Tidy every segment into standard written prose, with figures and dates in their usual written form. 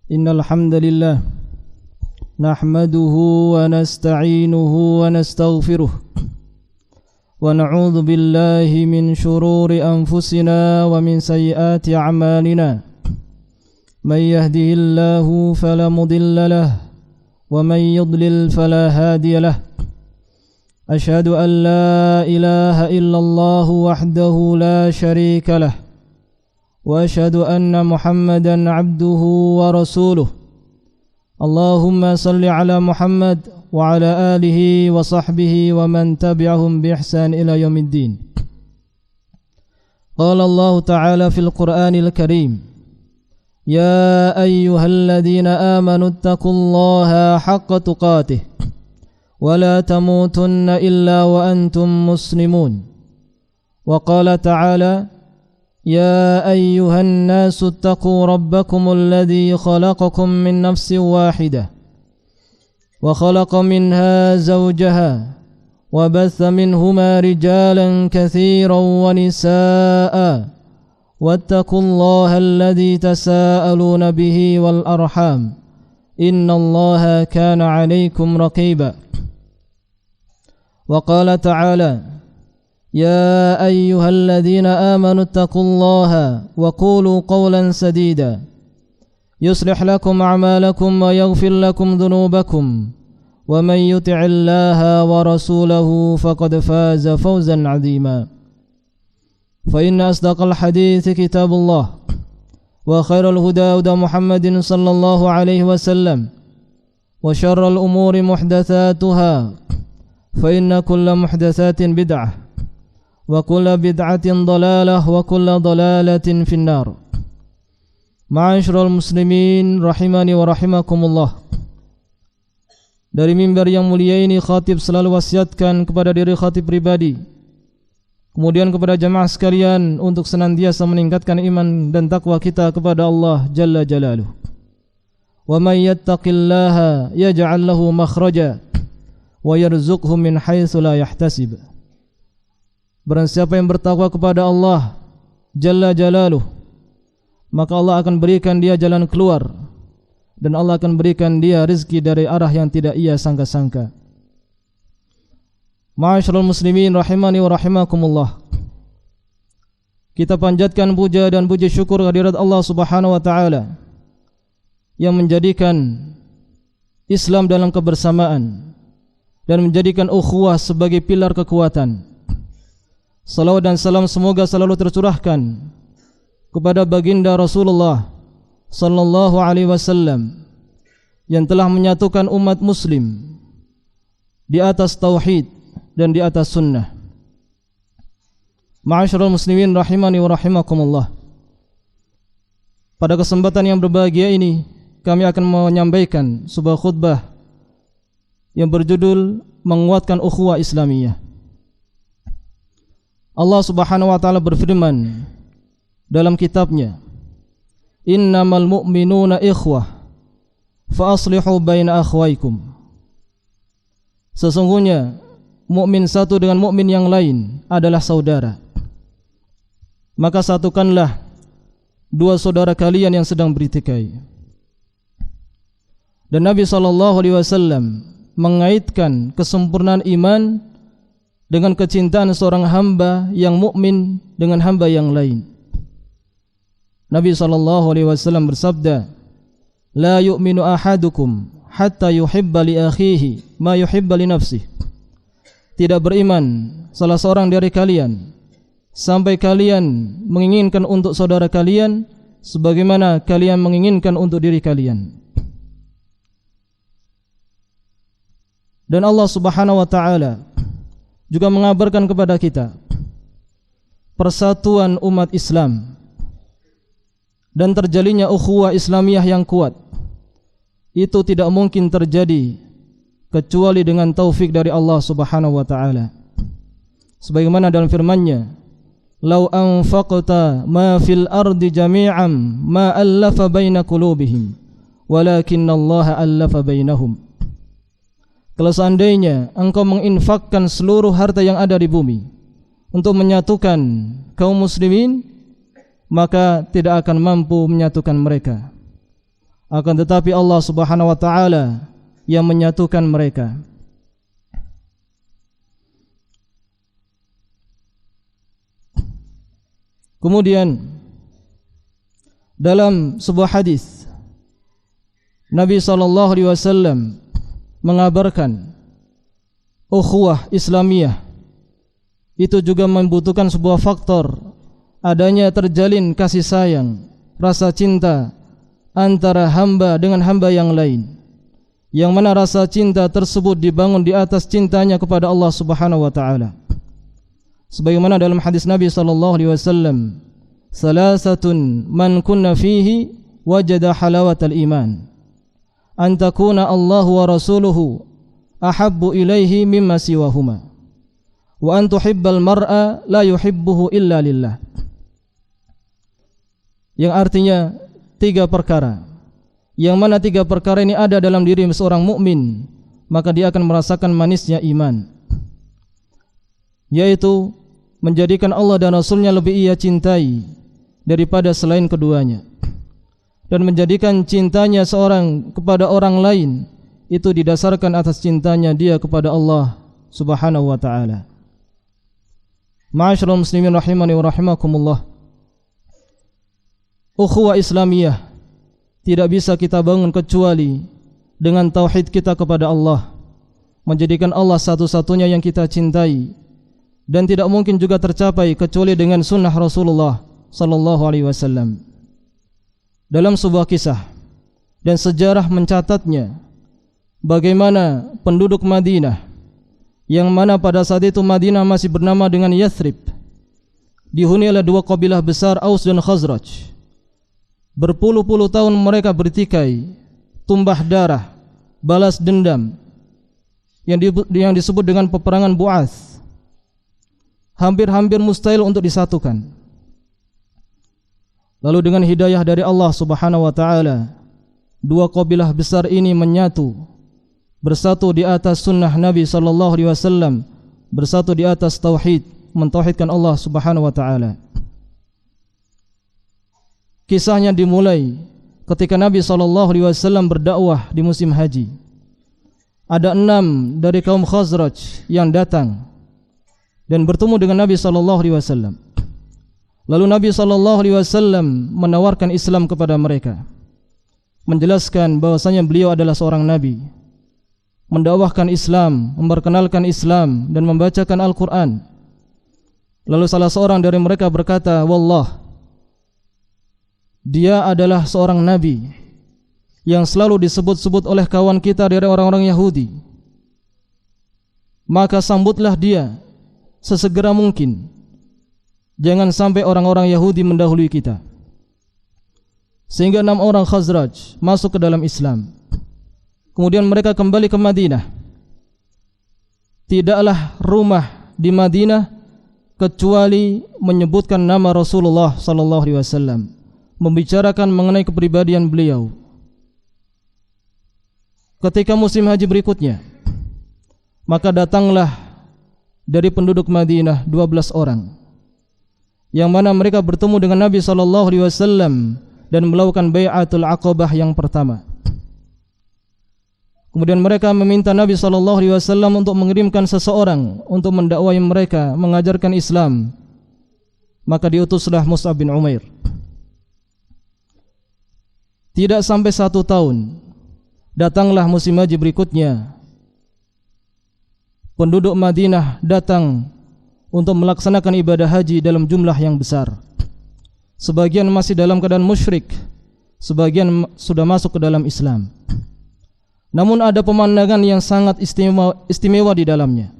إن الحمد لله نحمده ونستعينه ونستغفره ونعوذ بالله من شرور أنفسنا ومن سيئات أعمالنا من يهده الله فلا مضل له ومن يضلل فلا هادي له أشهد أن لا إله إلا الله وحده لا شريك له وأشهد أن محمدا عبده ورسوله اللهم صل على محمد وعلى آله وصحبه ومن تبعهم بإحسان إلى يوم الدين. قال الله تعالى في القرآن الكريم: يا أيها الذين آمنوا اتقوا الله حق تقاته ولا تموتن إلا وأنتم مسلمون. وقال تعالى: يا أيها الناس اتقوا ربكم الذي خلقكم من نفس واحدة وخلق منها زوجها وبث منهما رجالا كثيرا ونساء واتقوا الله الذي تساءلون به والأرحام إن الله كان عليكم رقيبا. وقال تعالى: يا أيها الذين آمنوا اتقوا الله وقولوا قولا سديدا يصلح لكم أعمالكم ويغفر لكم ذنوبكم ومن يطع الله ورسوله فقد فاز فوزا عظيما. فإن أصدق الحديث كتاب الله وخير الهدى هدى محمد صلى الله عليه وسلم وشر الأمور محدثاتها فإن كل محدثات بدعة وكل بدعة ضلالة وكل ضلالة في النار. Ma'asyiral muslimin rahimani wa rahimakumullah. Dari mimbar yang mulia ini khatib selalu wasiatkan kepada diri khatib pribadi, kemudian kepada jamaah sekalian untuk senantiasa meningkatkan iman dan takwa kita kepada Allah Jalla Jalaluh. Wa may yattaqillaha yaj'al lahu makhraja wa yarzuqhu min haitsu la yahtasib. Barang siapa yang bertakwa kepada Allah Jalla Jalaluh, maka Allah akan berikan dia jalan keluar dan Allah akan berikan dia rezeki dari arah yang tidak ia sangka-sangka. Ma'asyiral muslimin rahimani wa rahimakumullah. Kita panjatkan puja dan puji syukur kehadirat Allah Subhanahu wa taala yang menjadikan Islam dalam kebersamaan dan menjadikan ukhuwah sebagai pilar kekuatan. Salawat dan salam semoga selalu tercurahkan kepada baginda Rasulullah sallallahu alaihi wasallam yang telah menyatukan umat muslim di atas tauhid dan di atas sunnah. Ma'asyiral muslimin rahimani wa rahimakumullah. Pada kesempatan yang berbahagia ini kami akan menyampaikan sebuah khutbah yang berjudul menguatkan ukhuwah Islamiyah. Allah Subhanahu wa taala berfirman dalam kitabnya, innamal mu'minuna ikhwah fa aslihu baina akhwaykum. Sesungguhnya mukmin satu dengan mukmin yang lain adalah saudara, maka satukanlah dua saudara kalian yang sedang bertikai. Dan Nabi SAW mengaitkan kesempurnaan iman dengan kecintaan seorang hamba yang mukmin dengan hamba yang lain. Nabi SAW bersabda, la yu'minu ahadukum hatta yuhibba li akhihi ma yuhibba li nafsihi. Tidak beriman salah seorang dari kalian sampai kalian menginginkan untuk saudara kalian sebagaimana kalian menginginkan untuk diri kalian. Dan Allah Subhanahu wa taala juga mengabarkan kepada kita persatuan umat Islam dan terjalinnya ukhuwah Islamiyah yang kuat. Itu tidak mungkin terjadi kecuali dengan taufik dari Allah Subhanahu wa taala. Sebagaimana dalam firman-Nya, "Lau anfaqta ma fil ardi jami'an ma allafa baina qulubihim, walakinnallaha allafa bainahum." Kalau seandainya engkau menginfakkan seluruh harta yang ada di bumi untuk menyatukan kaum muslimin, maka tidak akan mampu menyatukan mereka. akan tetapi Allah Subhanahu wa taala yang menyatukan mereka. Kemudian dalam sebuah hadis Nabi SAW mengabarkan ukhuwah Islamiyah itu juga membutuhkan sebuah faktor adanya terjalin kasih sayang, rasa cinta antara hamba dengan hamba yang lain, yang mana rasa cinta tersebut dibangun di atas cintanya kepada Allah Subhanahu wa taala. Sebagaimana dalam hadis Nabi SAW, salasatun man kunna fihi wajada halawatal iman, an takuna Allahu wa rasuluhu ahabbu ilaihi mimma siwahuma, wa an tuhibbal mar'a la yuhibbuhu illa lillah. Yang artinya 3 perkara, yang mana 3 perkara ini ada dalam diri seorang mukmin, maka dia akan merasakan manisnya iman, yaitu menjadikan Allah dan Rasulnya lebih ia cintai daripada selain keduanya, dan menjadikan cintanya seorang kepada orang lain itu didasarkan atas cintanya dia kepada Allah Subhanahu wa ta'ala. Ma'asyiral muslimin rahimani wa rahimakumullah, ukhuwah Islamiyah tidak bisa kita bangun kecuali dengan tauhid kita kepada Allah, menjadikan Allah satu-satunya yang kita cintai, dan tidak mungkin juga tercapai kecuali dengan sunnah Rasulullah sallallahu alaihi wasallam. Dalam sebuah kisah dan sejarah mencatatnya bagaimana penduduk Madinah, yang mana pada saat itu Madinah masih bernama dengan Yathrib, dihuni oleh 2 kabilah besar, Aus dan Khazraj. Berpuluh-puluh tahun mereka bertikai, tumpah darah, balas dendam, yang disebut dengan peperangan Bu'ath. Hampir-hampir mustahil untuk disatukan. Lalu dengan hidayah dari Allah Subhanahu wa taala, 2 kabilah besar ini menyatu, bersatu di atas sunnah Nabi sallallahu alaihi wasallam, bersatu di atas tauhid, mentauhidkan Allah Subhanahu wa taala. Kisahnya dimulai ketika Nabi sallallahu alaihi wasallam berdakwah di musim haji. Ada 6 dari kaum Khazraj yang datang dan bertemu dengan Nabi SAW. Lalu Nabi SAW menawarkan Islam kepada mereka, menjelaskan bahwasanya beliau adalah seorang Nabi, mendakwahkan Islam, memperkenalkan Islam, dan membacakan Al-Quran. Lalu salah seorang dari mereka berkata, wallah, dia adalah seorang Nabi yang selalu disebut-sebut oleh kawan kita dari orang-orang Yahudi. Maka sambutlah dia sesegera mungkin, jangan sampai orang-orang Yahudi mendahului kita. Sehingga 6 orang Khazraj masuk ke dalam Islam. Kemudian mereka kembali ke Madinah. Tidaklah rumah di Madinah kecuali menyebutkan nama Rasulullah sallallahu alaihi wasallam, membicarakan mengenai kepribadian beliau. Ketika musim haji berikutnya, maka datanglah dari penduduk Madinah 12 orang, yang mana mereka bertemu dengan Nabi SAW dan melakukan bai'atul aqabah yang pertama. Kemudian mereka meminta Nabi SAW untuk mengirimkan seseorang untuk mendakwai mereka, mengajarkan Islam. Maka diutuslah Mus'ab bin Umair. Tidak sampai 1 tahun, datanglah musim haji berikutnya. Penduduk Madinah datang untuk melaksanakan ibadah haji dalam jumlah yang besar. Sebagian masih dalam keadaan musyrik, sebagian sudah masuk ke dalam Islam. Namun ada pemandangan yang sangat istimewa di dalamnya,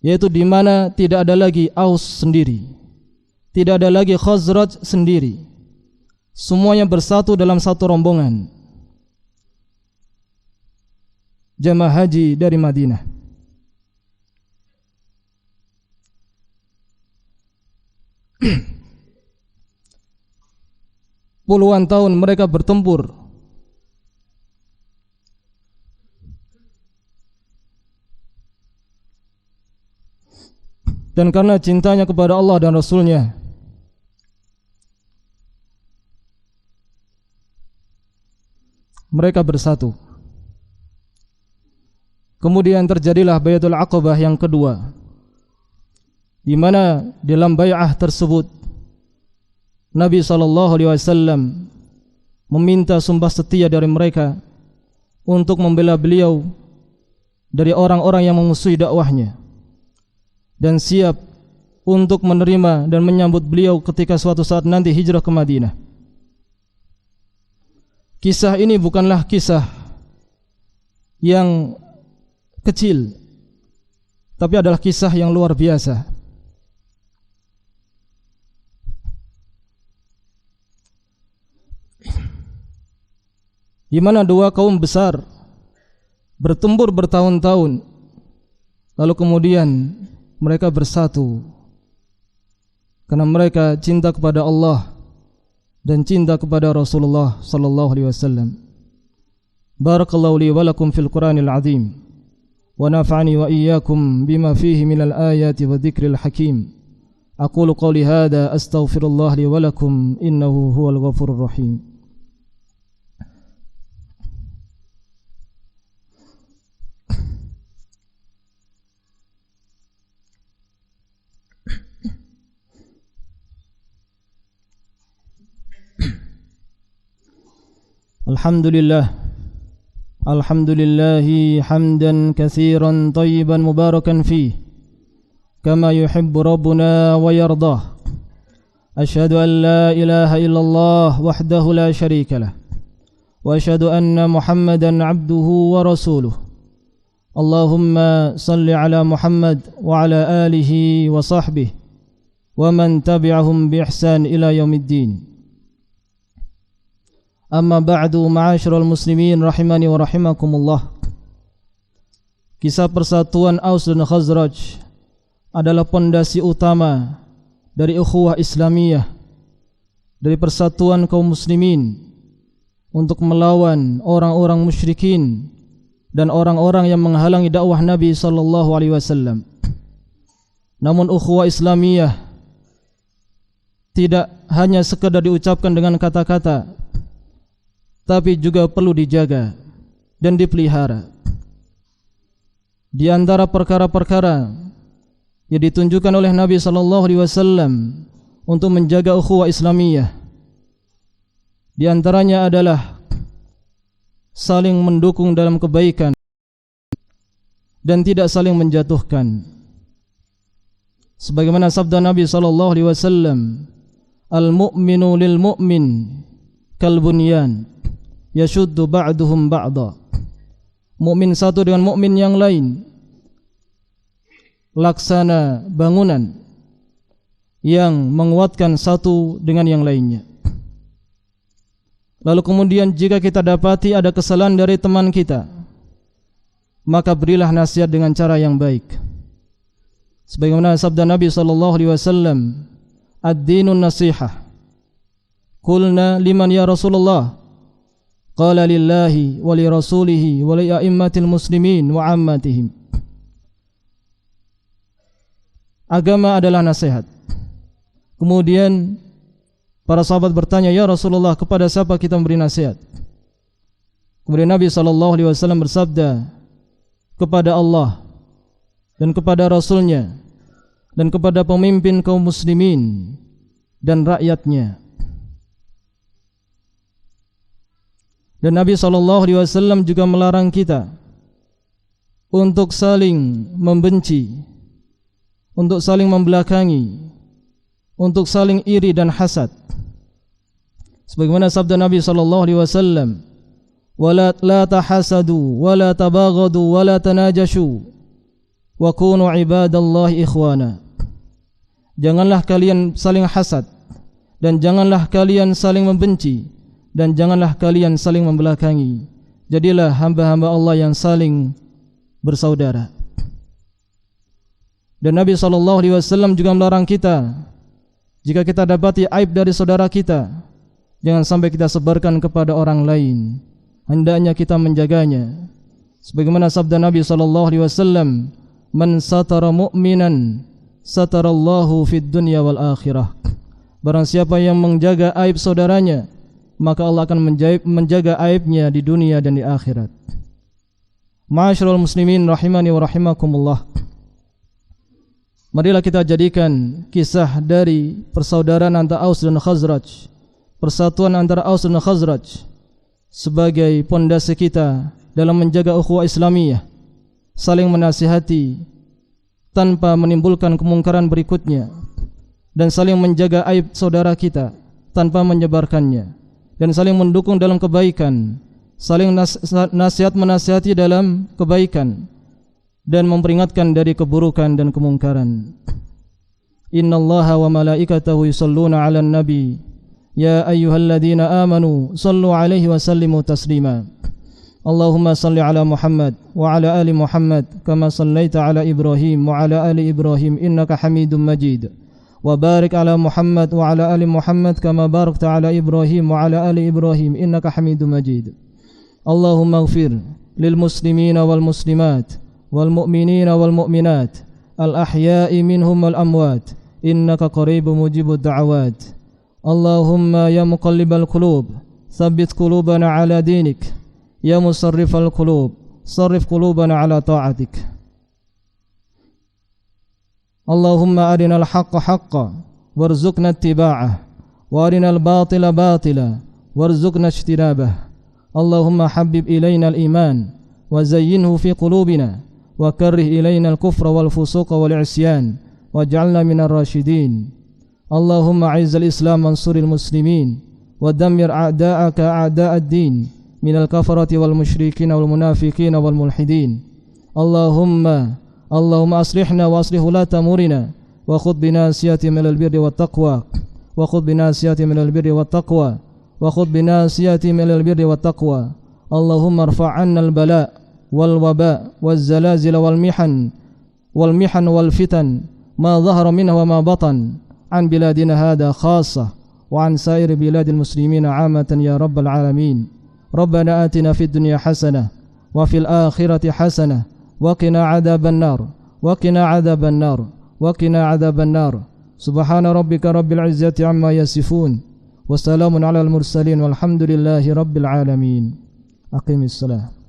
yaitu di mana tidak ada lagi Aus sendiri, tidak ada lagi Khazraj sendiri. Semuanya bersatu dalam satu rombongan jamaah haji dari Madinah. Puluhan tahun mereka bertempur, dan karena cintanya kepada Allah dan Rasulnya, mereka bersatu. Kemudian terjadilah Bai'atul Aqabah yang kedua, di mana dalam bai'ah tersebut Nabi SAW meminta sumpah setia dari mereka untuk membela beliau dari orang-orang yang memusuhi dakwahnya, dan siap untuk menerima dan menyambut beliau ketika suatu saat nanti hijrah ke Madinah. Kisah ini bukanlah kisah yang kecil, tapi adalah kisah yang luar biasa. Di mana dua kaum besar bertempur bertahun-tahun, lalu kemudian mereka bersatu karena mereka cinta kepada Allah dan cinta kepada Rasulullah sallallahu alaihi wasallam. Barakallahu li wa lakum fil Qur'anil azim wa nafa'ani wa iyyakum bima fihi minal ayati wa dzikril hakim. Aqulu qawli hadza astaghfirullah li wa lakum innahu huwal ghafurur rahim. Alhamdulillahi hamdan katsiran tayyiban mubarakan fih kama yuhibbu rabbuna wa yardah. Asyhadu an la ilaha illallah wahdahu la syarika lah wa asyhadu anna Muhammadan abduhu wa rasuluh. Allahumma salli ala Muhammad wa ala alihi wa sahbihi wa man tabi'ahum bi ihsan ila yaumiddin. Amma ba'du, ma'asyiral muslimin rahimani wa rahimakumullah. Kisah persatuan Aus dan Khazraj adalah pondasi utama dari ukhuwah Islamiyah, dari persatuan kaum muslimin untuk melawan orang-orang musyrikin dan orang-orang yang menghalangi dakwah Nabi sallallahu alaihi wasallam. Namun ukhuwah Islamiyah tidak hanya sekedar diucapkan dengan kata-kata, tapi juga perlu dijaga dan dipelihara. Di antara perkara-perkara yang ditunjukkan oleh Nabi sallallahu alaihi wasallam untuk menjaga ukhuwah Islamiyah, di antaranya adalah saling mendukung dalam kebaikan dan tidak saling menjatuhkan. Sebagaimana sabda Nabi sallallahu alaihi wasallam, "Al-mu'minu lil mu'min kal bunyan yashuddu ba'duhum ba'da." Mukmin satu dengan mukmin yang lain laksana bangunan yang menguatkan satu dengan yang lainnya. Lalu kemudian jika kita dapati ada kesalahan dari teman kita, maka berilah nasihat dengan cara yang baik. Sebagaimana sabda Nabi sallallahu alaihi wasallam, "Ad-dinun nasihah." Qulna liman ya Rasulullah? Qala lillahi wa li rasulihi wa li a'immatil muslimin wa ammatihim. Agama adalah nasihat. Kemudian para sahabat bertanya, "Ya Rasulullah, kepada siapa kita memberi nasihat?" Kemudian Nabi SAW bersabda, "Kepada Allah dan kepada Rasulnya dan kepada pemimpin kaum muslimin dan rakyatnya." Dan Nabi SAW juga melarang kita untuk saling membenci, untuk saling membelakangi, untuk saling iri dan hasad. Sebagaimana sabda Nabi SAW, "Wala la tahasadu, wala tabaghadu, wala tanajashu, wa kunu ibadallahi ikhwana." Janganlah kalian saling hasad, dan janganlah kalian saling membenci, dan janganlah kalian saling membelakangi. Jadilah hamba-hamba Allah yang saling bersaudara. Dan Nabi SAW juga melarang kita, jika kita dapati aib dari saudara kita, jangan sampai kita sebarkan kepada orang lain. Hendaknya kita menjaganya. Sebagaimana sabda Nabi SAW, "Man satara mu'minan satarallahu fid dunya wal akhirah." Barang siapa yang menjaga aib saudaranya, maka Allah akan menjaga aibnya di dunia dan di akhirat. Ma'asyiral muslimin rahimani wa rahimakumullah. Marilah kita jadikan kisah dari persaudaraan antara Aus dan Khazraj, persatuan antara Aus dan Khazraj, sebagai pondasi kita dalam menjaga ukhuwah Islamiyah, saling menasihati tanpa menimbulkan kemungkaran berikutnya, dan saling menjaga aib saudara kita tanpa menyebarkannya, dan saling mendukung dalam kebaikan, saling nasihat menasihati dalam kebaikan, dan memperingatkan dari keburukan dan kemungkaran. Innallaha wa malaikatahu yusalluna 'alan nabi ya ayyuhalladzina amanu sallu 'alaihi wa sallimu taslima. Allahumma salli 'ala Muhammad wa 'ala ali Muhammad kama sallaita 'ala Ibrahim wa 'ala ali Ibrahim innaka Hamidum Majid. Wa barik 'ala Muhammad wa 'ala ali Muhammad kama barakta 'ala Ibrahim wa 'ala ali Ibrahim innaka Hamidum Majid. Allahumma ighfir lil muslimina wal muslimat والمؤمنين والمؤمنات الأحياء منهم والأموات إنك قريب مجيب الدعوات. اللهم يا مقلب القلوب ثبت قلوبنا على دينك يا مصرف القلوب صرف قلوبنا على طاعتك. اللهم أرنا الحق حقا وارزقنا اتباعه وأرنا الباطل باطلا وارزقنا اجتنابه. اللهم حبب إلينا الإيمان وزينه في قلوبنا وكره إلينا الكفر والفسوق والعصيان واجعلنا من الراشدين. اللهم أعز الإسلام وانصر المسلمين ودمر أعداءك أعداء الدين من الكفرة والمشركين والمنافقين والملحدين. اللهم أصلحنا وأصلح ولاة أمورنا وخذ بناصيتنا من البر والتقوى وخذ بناصيتنا من البر والتقوى وخذ بناصيتنا من البر والتقوى. اللهم ارفع عنا البلاء والوباء والزلازل والمحن والفتن ما ظهر منها وما بطن عن بلادنا هذا خاصة وعن سائر بلاد المسلمين عامة يا رب العالمين. ربنا آتنا في الدنيا حسنة وفي الآخرة حسنة وقنا عذاب النار وقنا عذاب النار وقنا عذاب النار. سبحان ربك رب العزة عما يصفون وسلام على المرسلين والحمد لله رب العالمين. أقم الصلاة.